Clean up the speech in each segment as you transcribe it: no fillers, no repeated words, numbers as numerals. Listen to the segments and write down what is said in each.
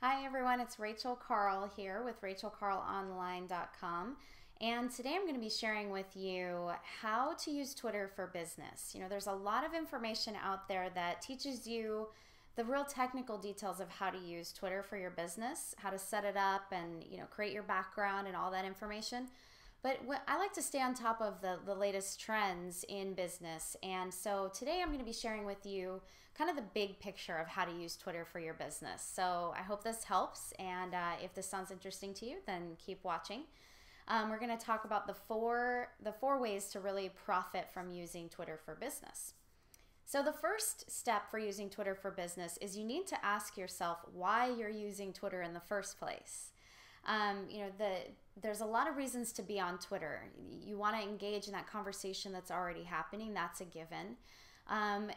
Hi everyone, it's Rachel Karl here with RachelKarlOnline.com, and today I'm going to be sharing with you how to use Twitter for business. There's a lot of information out there that teaches you the real technical details of how to use Twitter for your business, how to set it up and create your background and all that information. But I like to stay on top of the latest trends in business. And so today I'm going to be sharing with you kind of the big picture of how to use Twitter for your business. So I hope this helps. And if this sounds interesting to you, then keep watching. We're going to talk about the four ways to really profit from using Twitter for business. So the first step for using Twitter for business is you need to ask yourself why you're using Twitter in the first place. There's a lot of reasons to be on Twitter. You want to engage in that conversation that's already happening. That's a given. And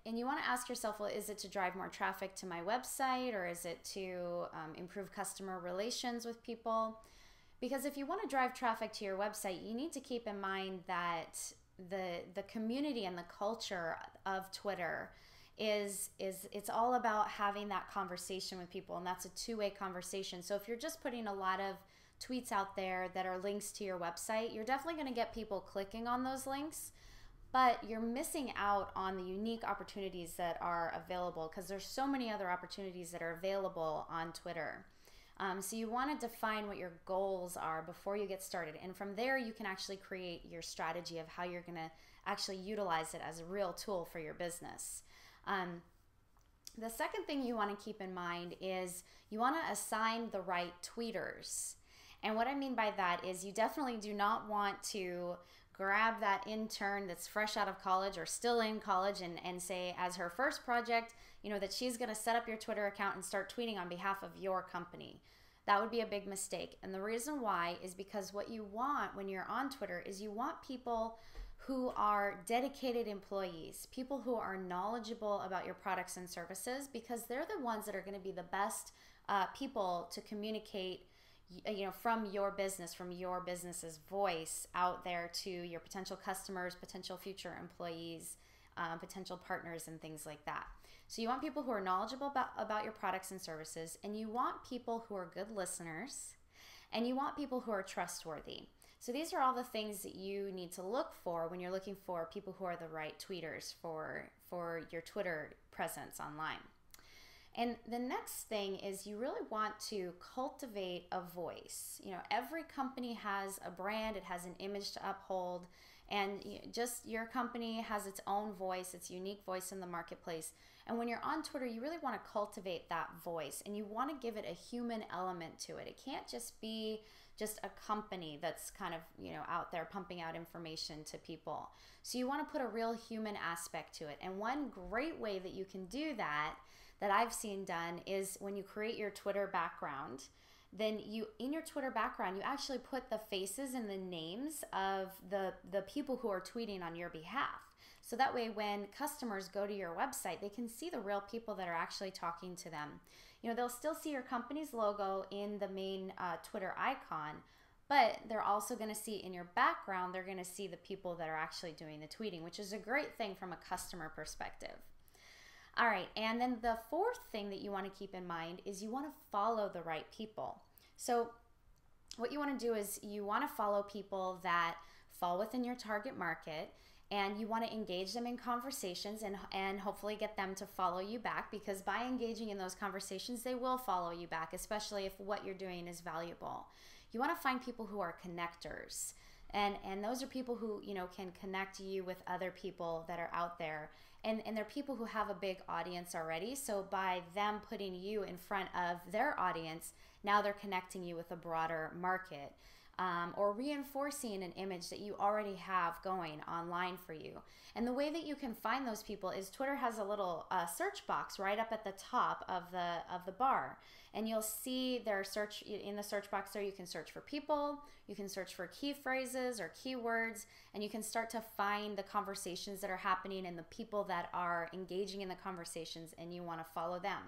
you want to ask yourself, well, is it to drive more traffic to my website, or is it to improve customer relations with people? Because if you want to drive traffic to your website, you need to keep in mind that the community and the culture of Twitter is it's all about having that conversation with people, and that's a two-way conversation. So if you're just putting a lot of tweets out there that are links to your website, you're definitely going to get people clicking on those links, but you're missing out on the unique opportunities that are available because there's so many other opportunities that are available on Twitter. So you want to define what your goals are before you get started, and from there you can actually create your strategy of how you're going to actually utilize it as a real tool for your business. The second thing you want to keep in mind is you want to assign the right tweeters. And what I mean by that is you definitely do not want to grab that intern that's fresh out of college or still in college and say as her first project, that she's going to set up your Twitter account and start tweeting on behalf of your company. That would be a big mistake. And the reason why is because what you want when you're on Twitter is you want people who are dedicated employees, people who are knowledgeable about your products and services, because they're the ones that are going to be the best people to communicate from your business, from your business's voice out there to your potential customers, potential future employees, potential partners, and things like that. So you want people who are knowledgeable about your products and services, and you want people who are good listeners, and you want people who are trustworthy. So these are all the things that you need to look for when you're looking for people who are the right tweeters for your Twitter presence online. And the next thing is you really want to cultivate a voice. Every company has a brand, it has an image to uphold, and just your company has its own voice, its unique voice in the marketplace. And when you're on Twitter, you really want to cultivate that voice, and you want to give it a human element to it. It can't just be just a company that's kind of out there pumping out information to people. So you want to put a real human aspect to it. And one great way that you can do that I've seen done is when you create your Twitter background, then in your Twitter background, you actually put the faces and the names of the people who are tweeting on your behalf. So that way when customers go to your website, they can see the real people that are actually talking to them. They'll still see your company's logo in the main Twitter icon, but they're also going to see in your background, they're going to see the people that are actually doing the tweeting, which is a great thing from a customer perspective. All right, and then the fourth thing that you want to keep in mind is you want to follow the right people. So what you want to do is you want to follow people that fall within your target market, and you want to engage them in conversations and hopefully get them to follow you back, because by engaging in those conversations, they will follow you back, especially if what you're doing is valuable. You want to find people who are connectors. And those are people who can connect you with other people that are out there, and they're people who have a big audience already. So by them putting you in front of their audience, now they're connecting you with a broader market, or reinforcing an image that you already have going online for you. And the way that you can find those people is Twitter has a little search box right up at the top of the bar, and you'll see their search in the search box there. You can search for people, you can search for key phrases or keywords, and you can start to find the conversations that are happening and the people that are engaging in the conversations, and you want to follow them.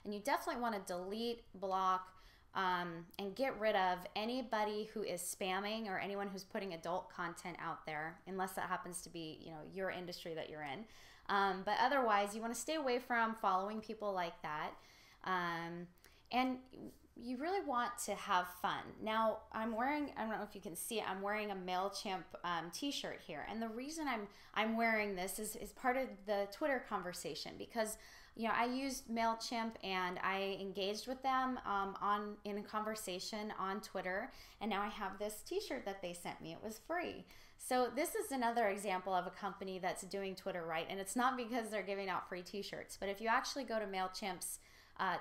And you definitely want to delete, block, and get rid of anybody who is spamming or anyone who's putting adult content out there, unless that happens to be your industry that you're in. But otherwise, you want to stay away from following people like that. And you really want to have fun. Now, I'm wearing, I don't know if you can see it, I'm wearing a MailChimp t-shirt here. And the reason I'm wearing this is part of the Twitter conversation, because I used MailChimp and I engaged with them in a conversation on Twitter, and now I have this t-shirt that they sent me. It was free. So this is another example of a company that's doing Twitter right, and it's not because they're giving out free t-shirts, but if you actually go to MailChimp's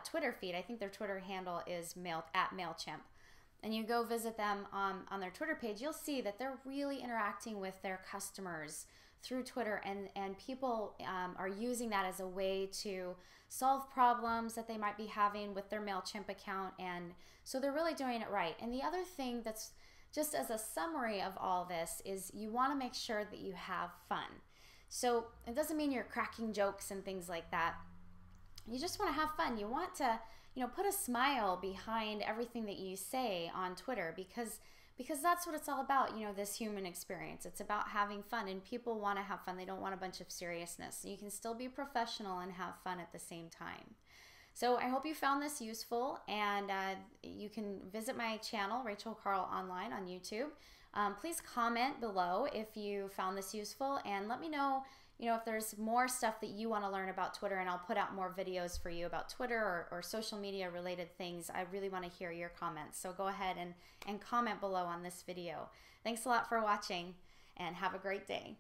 Twitter feed, I think their Twitter handle is @MailChimp, and you go visit them on their Twitter page, you'll see that they're really interacting with their customers through Twitter, and people are using that as a way to solve problems that they might be having with their MailChimp account, and so they're really doing it right. And the other thing that's just as a summary of all this is you want to make sure that you have fun. So it doesn't mean you're cracking jokes and things like that. You just want to have fun. You want to, put a smile behind everything that you say on Twitter, because that's what it's all about, this human experience. It's about having fun, and people want to have fun. They don't want a bunch of seriousness. You can still be professional and have fun at the same time. So I hope you found this useful, and you can visit my channel, Rachel Karl Online on YouTube. Please comment below if you found this useful, and let me know if there's more stuff that you want to learn about Twitter, and I'll put out more videos for you about Twitter or social media related things. I really want to hear your comments. So go ahead and comment below on this video. Thanks a lot for watching, and have a great day.